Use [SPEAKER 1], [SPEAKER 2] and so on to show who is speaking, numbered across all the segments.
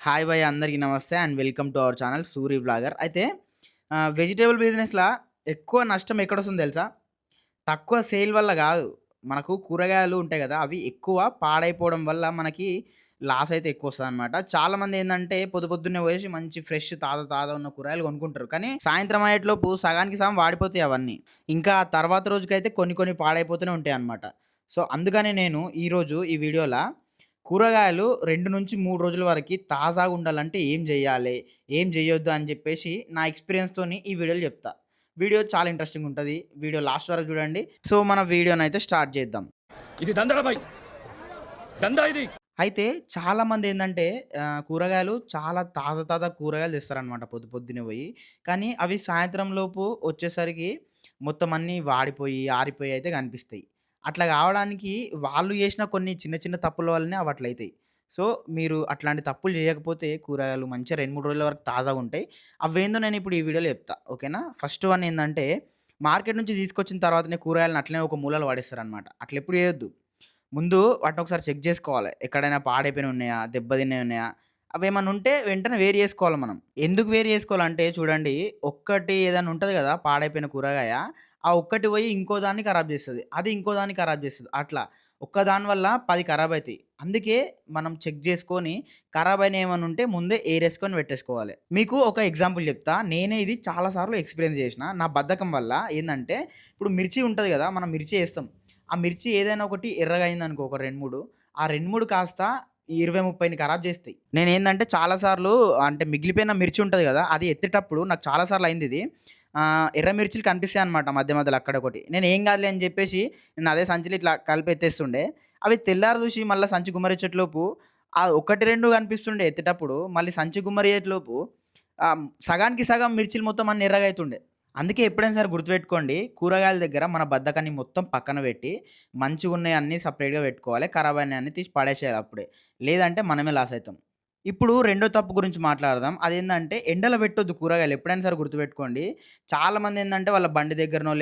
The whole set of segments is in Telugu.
[SPEAKER 1] హాయ్ భయ్ అందరికీ నమస్తే and welcome to our channel Suri blogger. అయితే వెజిటబుల్ బిజినెస్‌ల ఎక్కువ నష్టం ఎక్కడొస్తుందో తెలుసా? తక్కువ సేల్ వల్ల గాదు. మనకు కూరగాయలు ఉంటాయి గదా! అవి ఎక్కువ పాడైపోవడం వల్ల మనకి లాస్ అయితే ఎక్కువొస్తదనమాట. చాలామంది ఏందంటే పొద్దున్నే పోయేసి మంచి ఫ్రెష్ తాజా ఉన్న కూరగాయలు కొనుక్కుంటారు. కానీ సాయంత్రం అయ్యేట్లోపు సగానికి సగం వాడిపోతాయి అవన్నీ. ఇంకా తర్వాత రోజుకైతే కొన్ని పాడైపోతూనే ఉంటాయన్నమాట. సో, అందుకని నేను ఈరోజు ఈ వీడియోల కూరగాయలు 2-3 రోజుల వరకి తాజాగా ఉండాలంటే ఏం జేయాలి? ఏం జేయొద్దు? అని జెప్పేసి నా ఎక్స్‌పీరియన్స్‌తోని ఈ వీడియోలో జెప్తా. వీడియో చాలా ఇంట్రెస్టింగ్ ఉంటది. వీడియో లాస్ట్ వరకు చూడండి. సో, మన వీడియోనైతే స్టార్ట్ చేద్దాం.
[SPEAKER 2] ఇది దందరా భాయ్ దందా ఇది.
[SPEAKER 1] అయితే చాలామందేందంటే కూరగాయలు చాలా తాజా కూరగాయలు తెస్తారనమాట పొద్దున్నే పోయి. కానీ అవి సాయంత్రం లోపు వచ్చేసరికి మొత్తం అన్నీ వాడిపోయి, ఆరిపోయి అయితే కనిపిస్తాయి. అట్లా కావడానికి వాళ్ళు చేసిన కొన్ని చిన్న తప్పుల వల్లనే అవి అట్లయితాయి. సో, మీరు అట్లాంటి తప్పులు చేయకపోతే కూరగాయలు మంచిగా 2, 3 రోజుల వరకు తాజాగుంటాయి. అవేందో నేను ఇప్పుడు ఈ వీడియోలో చెప్తా. ఓకేనా? ఫస్ట్ వన్ ఏందంటే మార్కెట్ నుంచి తీసుకొచ్చిన తర్వాతనే కూరగాయలను అట్లనే ఒక మూలలో పడేస్తారనమాట. అట్లెప్పుడు చేయొద్దు. ముందు వాటిని ఒకసారి చెక్ జేసుకోవాలి. ఎక్కడైనా పాడైపోయినయి ఉన్నాయా? దెబ్బతిన్నయి ఉన్నాయా? అవేమన్నా ఉంటే వెంటనే వేరు జేసుకోవాలి మనం. ఎందుకు వేరు జేసుకోవాలంటే చూడండి, ఒక్కటి ఏదైనా ఉంటది గదా! పాడైపోయిన కూరగాయ. ఆ ఒక్కటి పోయి ఇంకో దాన్ని ఖరాబ్ జేస్తది. అది ఇంకో దాన్ని ఖరాబ్ జేస్తది. అట్లా ఒక్కదాని వల్ల 10 ఖరాబయితాయి. అందుకే మనం చెక్ జేసుకొని ఖరాబయినయి ఏమన్నా ఉంటే ముందే ఏరేసుకొని పెట్టేసుకోవాలి. మీకు ఒక ఎగ్జాంపుల్ జెప్తా. నేనే ఇది చాలా సార్లు ఎక్స్‌పీరియన్స్ జేసిన. నా బద్ధకం వల్ల ఏందంటే, ఇప్పుడు మిర్చి ఉంటది గదా! మనం మిర్చి ఏస్తాం. ఆ మిర్చి ఏదైనా ఒకటి ఎర్రగా అయిందనుకో ఒక 2, 3 ఆ 2, 3 కాస్త 20, 30ని ఖరాబ్ చేస్తాయి. నేనేందంటే చాలా సార్లు అంటే మిగిలిపోయిన మిర్చి ఉంటది గదా! అది ఎత్తేటప్పుడు నాకు చాలా సార్లు అయిందిది. ఎర్ర మిర్చిలు కనిపిస్తాయన్నమాట మధ్యలో అక్కడొకటి. నేను ఏం కాదులే అని చెప్పేసి నేను అదే సంచిలో ఇట్లా కలిపి ఎత్తేస్తుండే. అవి తెల్లారి చూసి మళ్ళా సంచి గుమ్మరిచ్చేటిలోపు 1, 2 కనిపిస్తుండే ఎత్తేటప్పుడు. మళ్ళీ సంచి గుమ్మరియ్యేటిలోపు సగానికి సగం మిర్చిలు మొత్తం అన్ని ఎర్రగా అయితుండే. అందుకే ఎప్పుడైనా సరే గుర్తుపెట్టుకోండి. కూరగాయల దగ్గర మన బద్ధకాన్ని మొత్తం పక్కన పెట్టి, మంచిగున్నయన్నీ సెపరేట్‌గా పెట్టుకోవాలి. ఖరాబయినయన్నీ తీసి పడేసేయాలి అప్పుడే. లేదంటే మనమే లాస్ అయితాం. ఇప్పుడు రెండో తప్పు గురించి మాట్లాడదాం. అదేందంటే ఎండలో పెట్టొద్దు కూరగాయలు. ఎప్పుడైనా సరే గుర్తుపెట్టుకోండి. చాలామందేందంటే వాళ్ళ బండి దగ్గరనో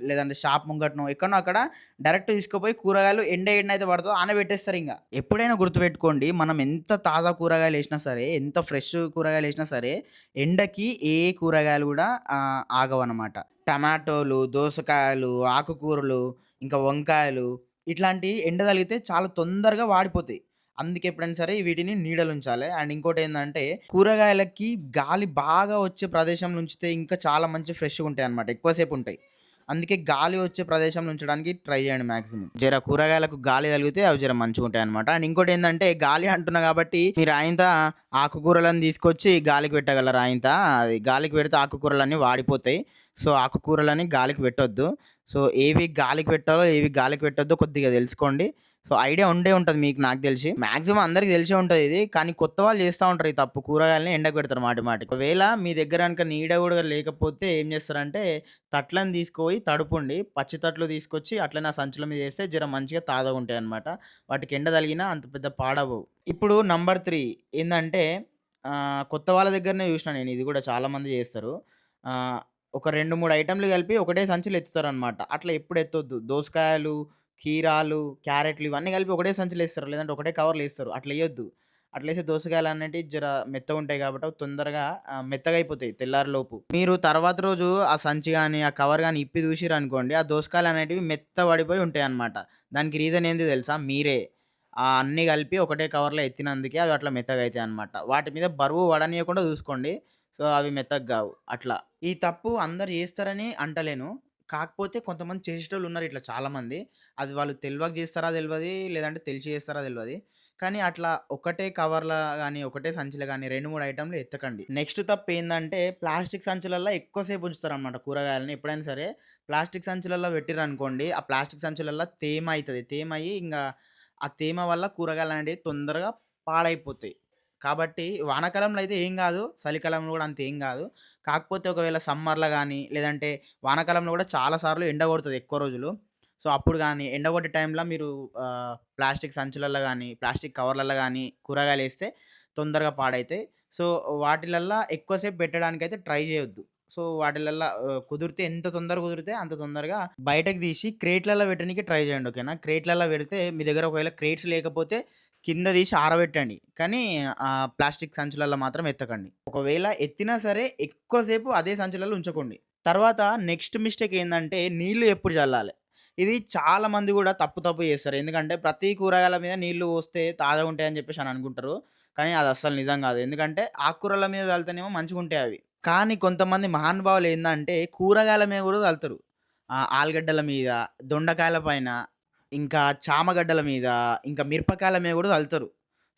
[SPEAKER 1] లేదంటే షాప్ ముంగటనో ఎక్కడనో అక్కడ డైరెక్ట్ తీసుకుపోయి కూరగాయలు ఎండైతే పడతదో ఆడనే పెట్టేస్తారింగ. ఎప్పుడైనా గుర్తుపెట్టుకోండి. మనం ఎంత తాజా కూరగాయలేసినా సరే, ఎంత ఫ్రెష్ కూరగాయలేసినా సరే ఎండకి ఏ కూరగాయలు గూడా ఆగవనమాట. టమాటోలు, దోసకాయలు, ఆకుకూరలు, ఇంకా వంకాయలు ఇట్లాంటియి ఎండ తగిలితే చాలా తొందరగా వాడిపోతాయి. అందుకే ఎప్పుడైనా సరే వీటిని నీడలుంచాలే. అండ్ ఇంకోటేందంటే కూరగాయలకి గాలి బాగా వచ్చే ప్రదేశంలో ఉంచితే ఇంకా చాలా మంచి ఫ్రెష్‌గుంటాయన్నమాట. ఎక్కువ సేపుంటాయి. అందుకే గాలి వచ్చే ప్రదేశంలో ఉంచడానికి ట్రై చేయండి మాక్సిమం. జర కూరగాయలకు గాలి తగిలితే అవి జర మంచిగుంటాయన్నమాట. అండ్ ఇంకోటేందంటే గాలి అంటున్నా కాబట్టి మీరు ఆయింత ఆకుకూరలను తీసుకొచ్చి గాలికి పెట్టగలరు ఆయింత. అది గాలికి పెడితే ఆకుకూరలన్నీ వాడిపోతాయి. సో, ఆకుకూరలని గాలికి పెట్టొద్దు. సో, ఏవి గాలికి పెట్టాలో, ఏవి గాలికి పెట్టొద్దో కొద్దిగా తెలుసుకోండి. సో, ఐడియా ఉండే ఉంటది మీకు నాకు తెలిసి. మాక్సిమం అందరికి తెలిసే ఉంటది ఇది. కానీ కొత్త వాళ్ళు చేస్తా ఉంటారు ఈ తప్పు. కూరగాయలని ఎండకు పెడతారు మాటికి. ఒకవేళ మీ దగ్గర గనుక నీడ గూడా లేకపోతే ఏం చేస్తారంటే తట్లను తీసుకుపోయి తడుపుండి. పచ్చి తట్లు తీసుకొచ్చి అట్లనే ఆ సంచుల మీద ఏస్తే జర మంచిగా తాజాగుంటాయన్నమాట. వాటికి ఎండ తగిలినా అంత పెద్ద పాడవవు. ఇప్పుడు నంబర్ 3 ఏందంటే కొత్త వాళ్ళ దగ్గరనే చూసినా నేను ఇది గూడా చాలామంది చేస్తారు. ఆహ్, ఒక 2, 3 ఐటెమ్‌లు కలిపి ఒకటే సంచిలో ఎత్తుతారనమాట. అట్లా ఎప్పుడు ఎత్తొద్దు. దోసకాయలు, కీరాలు, క్యారెట్లు ఇవన్నీ కలిపి ఒకటే సంచిలో ఏస్తారు. లేదంటే ఒకటే కవర్‌లో ఏస్తారు. అట్లెయొద్దు. అట్లేస్తే దోసకాయలనేటివి జర మెత్తగుంటాయి కాబట్టి అవి తొందరగా మెత్తగయిపోతాయి తెల్లారిలోపు. మీరు తర్వాత రోజు ఆ సంచి గాని, ఆ కవర్ గాని ఇప్పి చూసిర్రనుకోండి, ఆ దోసకాయలనేటివి మెత్తబడిపోయి ఉంటాయన్నమాట. దానికి రీజన్ ఏంది తెలుసా? మీరే. అన్నీ కలిపి ఒకటే కవర్‌లో ఎత్తినందుకే అవి అట్లా మెత్తగయితాయన్నమాట. వాటి మీద బరువు పడనీయకుండా చూసుకోండి. సో, అవి మెత్తగా గావు. అట్లా. ఈ తప్పు అందరూ చేస్తారని అంటలేను. కాకపోతే కొంతమంది చేసేటోళ్ళున్నారు ఇట్లా చాలామంది. అది వాళ్ళు తెలవక చేస్తారా తెలవది. లేదంటే తెలిసి చేస్తారా తెలవది. కానీ అట్లా ఒకటే కవర్‌ల గాని, ఒకటే సంచిలో గాని 2, 3 ఐటెమ్‌లు ఎత్తకండి. నెక్స్ట్ తప్పేందంటే ప్లాస్టిక్ సంచులల్ల ఎక్కువ సేపు ఉంచుతారనమాట కూరగాయలని. ఎప్పుడైనా సరే ప్లాస్టిక్ సంచులల్ల పెట్టిర్రనుకోండి, ఆ ప్లాస్టిక్ సంచులల్ల తేమ అయితది. తేమయ్యి ఇంగ ఆ తేమ వల్ల కూరగాయలనేటివి తొందరగా పాడైపోతాయి. కాబట్టి వానాకాలంలో అయితే ఏం గాదు. చలికాలంలో గూడా అంత ఏం గాదు. కాకపోతే ఒకవేళ సమ్మర్‌లో గాని, లేదంటే వానాకాలంలో గూడా చాలా సార్లు ఎండ కొడతది ఎక్కువ రోజులు. సో, అప్పుడు గాని ఎండ కొట్టే టైంలో మీరు ప్లాస్టిక్ సంచులల్ల గాని, ప్లాస్టిక్ కవర్‌లల్ల గాని కూరగాయలేస్తే తొందరగా పాడైతాయి. సో, వాటిలల్ల ఎక్కువ సేపు పెట్టడానికైతే ట్రై జేయొద్దు. సో, వాటిలల్ల కుదిరితే ఎంత తొందరగా కుదిరితే అంత తొందరగా బయటకి తీసి క్రేట్‌లల్ల పెట్టనీకి ట్రై జేయండి. ఓకేనా? క్రేట్‌లల్ల పెడితే మీ దగ్గర ఒకవేళ క్రేట్స్ లేకపోతే కింద తీసి ఆరబెట్టండి. కానీ ప్లాస్టిక్ సంచులల్లో మాత్రం ఎత్తకండి. ఒకవేళ ఎత్తినా సరే ఎక్కువ సేపు అదే సంచులలో ఉంచకండి. తర్వాత నెక్స్ట్ మిస్టేక్ ఏందంటే నీళ్లు ఎప్పుడు చల్లాలి. ఇది చాలా మంది గూడా తప్పు చేస్తారు. ఎందుకంటే ప్రతి కూరగాయల మీద నీళ్లు పోస్తే తాజాగా ఉంటాయని చెప్పేసి అని అనుకుంటారు. కానీ అది అస్సలు నిజం గాదు. ఎందుకంటే ఆకుకూరల మీద చల్లితేనేమో మంచిగుంటాయి అవి. కానీ కొంతమంది మహానుభావులు ఏందంటే కూరగాయల మీద గూడా చల్లుతారు. ఆలుగడ్డల మీద, దొండకాయల పైన, ఇంకా చామగడ్డల మీద, ఇంకా మిరపకాయల మీద గూడా చల్లుతారు.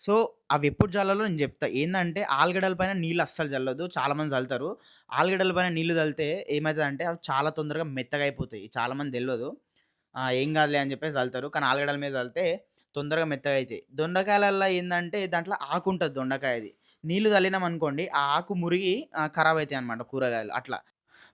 [SPEAKER 1] సో, అవెప్పుడు జల్లాలో నేను జెప్తా. ఏందంటే ఆలుగడ్డల పైన నీళ్ళు అస్సలు జల్లొద్దు. చాలామంది చల్లుతారు. ఆలుగడ్డల పైన నీళ్లు చల్లితే ఏమైతదంటే అవి చాలా తొందరగా మెత్తగా అయిపోతాయి. చాలామంది తెల్వదు. ఏం గాదులే అని జెప్పేసి చల్లుతారు. కానీ ఆలుగడ్డల మీద చల్లితే తొందరగా మెత్తగా అయితాయి. దొండకాయలల్ల ఏందంటే దాంట్లో ఆకుంటది దొండకాయది. నీళ్లు చల్లినామనుకోండి ఆ ఆకు మురిగి ఖరాబ్ అయితాయన్నమాట కూరగాయలు అట్లా.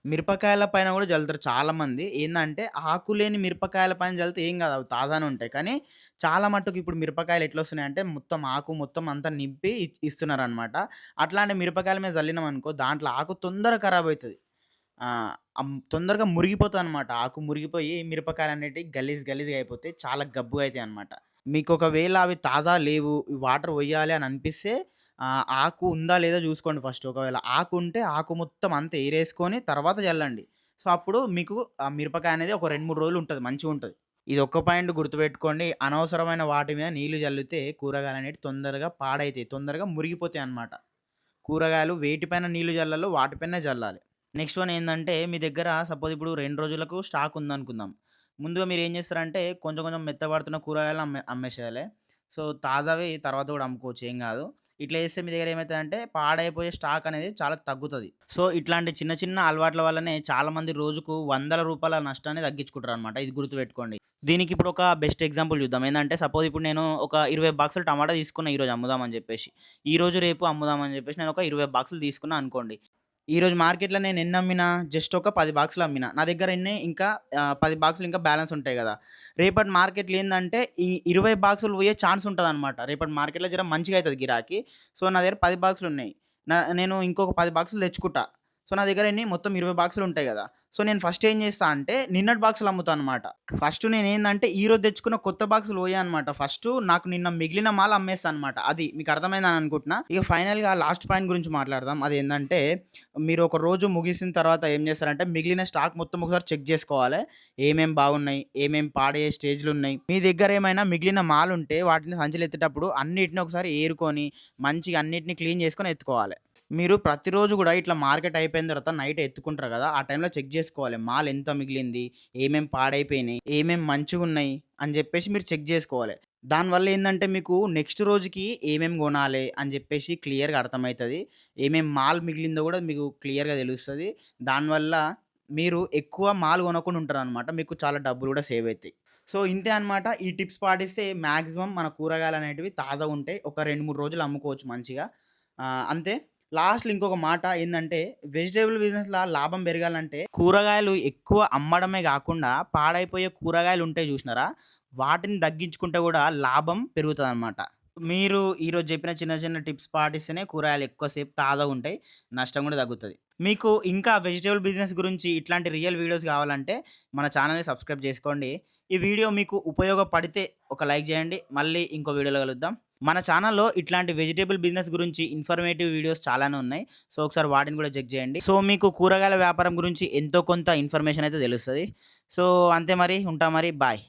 [SPEAKER 1] మిరపకాయల పైన గూడా జల్లుతారు చాలామంది. ఏందంటే ఆకు లేని మిరపకాయల పైన జల్లితే ఏం గాదు. అవి తాజానే ఉంటాయి. కానీ చాలా మట్టుకు ఇప్పుడు మిరపకాయలు ఎట్లొస్తున్నాయంటే మొత్తం ఆకు మొత్తం అంతా నింపి ఇస్తున్నారనమాట. అట్లాంటి మిరపకాయల మీద జల్లినామనుకో దాంట్లో ఆకు తొందరగా ఖరాబ్ అయితది. తొందరగా మురిగిపోతదనమాట. ఆకు మురిగిపోయి మిరపకాయలనేటివి గలీజ్‌గా అయిపోతాయి. చాలా గబ్బుగా అయితాయన్నమాట. మీకొకవేళ అవి తాజా లేవు, వాటర్ పొయ్యాలి అని అనిపిస్తే ఆకు ఉందా లేదా జూసుకోండి ఫస్ట్. ఒకవేళ ఆకు ఉంటే ఆకు మొత్తం అంతా ఏరేసుకొని తర్వాత జల్లండి. సో, అప్పుడు మీకు ఆ మిరపకాయ అనేది ఒక 2, 3 రోజులు ఉంటది. మంచిగుంటది. ఇదొక్క పాయింట్ గుర్తుపెట్టుకోండి. అనవసరమైన వాటి మీద నీళ్లు జల్లితే కూరగాయలనేటివి తొందరగా పాడైతాయి. తొందరగా మురిగిపోతాయన్నమాట. కూరగాయలు వేటిపైన నీళ్లు జల్లాలో వాటిపైనే జల్లాలి. నెక్స్ట్ వన్ ఏందంటే మీ దగ్గర సపోజ్ ఇప్పుడు 2 రోజులకు స్టాక్ ఉందనుకుందాం. ముందుగా మీరేం చేస్తారంటే కొంచెం కొంచెం మెత్తబడుతున్న కూరగాయలను అమ్మేసేయాలే. సో, తాజావి తర్వాత కూడా అమ్ముకోవచ్చు ఏం కాదు. ఇట్లా చేస్తే మీ దగ్గర ఏమైతదంటే పాడైపోయే స్టాక్ అనేది చాలా తగ్గుతది. సో, ఇట్లాంటి చిన్న చిన్న అలవాట్ల వల్లనే చాలామంది రోజుకు వందల రూపాయల నష్టాన్ని తగ్గించుకుంటారనమాట. ఇది గుర్తుపెట్టుకోండి. దీనికి ఇప్పుడు ఒక బెస్ట్ ఎగ్జాంపుల్ చూద్దాం. ఏందంటే సపోజ్ ఇప్పుడు నేను ఒక 20 బాక్సులు టమాటా తీసుకున్నా ఈరోజు అమ్ముదామని చెప్పేసి. ఈరోజు రేపు అమ్ముదామని చెప్పేసి నేను ఒక 20 బాక్సులు తీసుకున్నా అనుకోండి. ఈరోజు మార్కెట్‌లో నేను ఎన్నమ్మినా జస్ట్ ఒక 10 బాక్సులు అమ్మినా. నా దగ్గర ఎన్ని ఇంకా 10 బాక్సులు ఇంకా బ్యాలెన్స్ ఉంటాయి గదా! రేపటి మార్కెట్‌లో ఏందంటే ఈ 20 బాక్సులు పోయే ఛాన్స్ ఉంటదనమాట. రేపటి మార్కెట్‌లో జర మంచిగా అయితది గిరాకీ. సో, నా దగ్గర 10 బాక్సులున్నాయి. నేను ఇంకొక 10 బాక్సులు తెచ్చుకుంటా. సో, నా దగ్గర ఎన్ని మొత్తం 20 బాక్సులు ఉంటాయి గదా! సో, నేను ఫస్ట్ ఏం చేస్తా అంటే నిన్నటి బాక్సులు అమ్ముతా అనమాట. ఫస్ట్ నేనేందంటే ఈరోజు తెచ్చుకున్న కొత్త బాక్సులు పోయాయన్నమాట. ఫస్టు నాకు నిన్న మిగిలిన మాల్ అమ్మేస్తా అనమాట. అది మీకు అర్థమైందని అనుకుంటున్నా. ఇక ఫైనల్‌గా లాస్ట్ పాయింట్ గురించి మాట్లాడదాం. అదేందంటే మీరు ఒక రోజు ముగిసిన తర్వాత ఏం చేస్తారంటే మిగిలిన స్టాక్ మొత్తం ఒకసారి చెక్ చేసుకోవాలి. ఏమేం బాగున్నాయి? ఏమేం పాడయ్యే స్టేజ్‌లున్నాయి? మీ దగ్గర ఏమైనా మిగిలిన మాల్ ఉంటే వాటిని సంచిలో ఎత్తేటప్పుడు అన్నిటిని ఒకసారి ఏరుకొని మంచిగా అన్నిటిని క్లీన్ చేసుకొని ఎత్తుకోవాలి. మీరు ప్రతిరోజు గూడా ఇట్లా మార్కెట్ అయిపోయిన తర్వాత నైట్ ఎత్తుకుంటారు గదా! ఆ టైంలో చెక్ జేసుకోవాలి. మాల్ ఎంత మిగిలింది? ఏమేం పాడైపోయినాయి? ఏమేం మంచిగున్నాయి? అని జెప్పేసి మీరు చెక్ జేసుకోవాలి. దానివల్ల ఏందంటే మీకు నెక్స్ట్ రోజుకి ఏమేం గొనాలే అని జెప్పేసి క్లియర్‌గా అర్థమైతది. ఏమేం మాల్ మిగిలిందో గూడా మీకు క్లియర్‌గా తెలుస్తది. దానివల్ల మీరు ఎక్కువ మాల్ కొనకుండా ఉంటారనమాట. మీకు చాలా డబ్బులు గూడా సేవ్ అయితాయి. సో, ఇంతే అనమాట. ఈ టిప్స్ పాటిస్తే మాక్సిమం మన కూరగాయలనేటివి తాజాగుంటాయి. ఒక 2, 3 రోజులు అమ్ముకోవచ్చు మంచిగా. అంతే. లాస్ట్‌లో ఇంకొక మాట ఏందంటే, వెజిటబుల్ బిజినెస్‌ల లాభం పెరగాలంటే, కూరగాయలు ఎక్కువ అమ్మడమే గాకుండా, పాడైపోయే కూరగాయలుంటాయి జూసినారా? వాటిని తగ్గించుకుంటే గూడా లాభం పెరుగుతదనమాట. మీరు ఈరోజు జెప్పిన చిన్న చిన్న టిప్స్ పాటిస్తేనే కూరగాయలు ఎక్కువ సేపు తాజాగుంటాయి. నష్టం గూడా తగ్గుతది. మీకు ఇంకా వెజిటబుల్ బిజినెస్ గురించి ఇట్లాంటి రియల్ వీడియోస్ గావాలంటే, మన ఛానెల్‌ని సబ్స్క్రైబ్ జేసుకోండి. ఈ వీడియో మీకు ఉపయోగపడితే ఒక లైక్ జేయండి. మళ్ళీ ఇంకో వీడియోలో కలుద్దాం. మన ఛానల్‌లో ఇట్లాంటి వెజిటబుల్ బిజినెస్ గురించి ఇన్ఫర్మేటివ్ వీడియోస్ చాలానే ఉన్నాయి. సో, ఒకసారి వాటిని కూడా చెక్ చేయండి. సో, మీకు కూరగాయల వ్యాపారం గురించి ఎంతో కొంత ఇన్ఫర్మేషన్ అయితే తెలుస్తది. సో, అంతే మరి. ఉంటా మరి. బాయ్.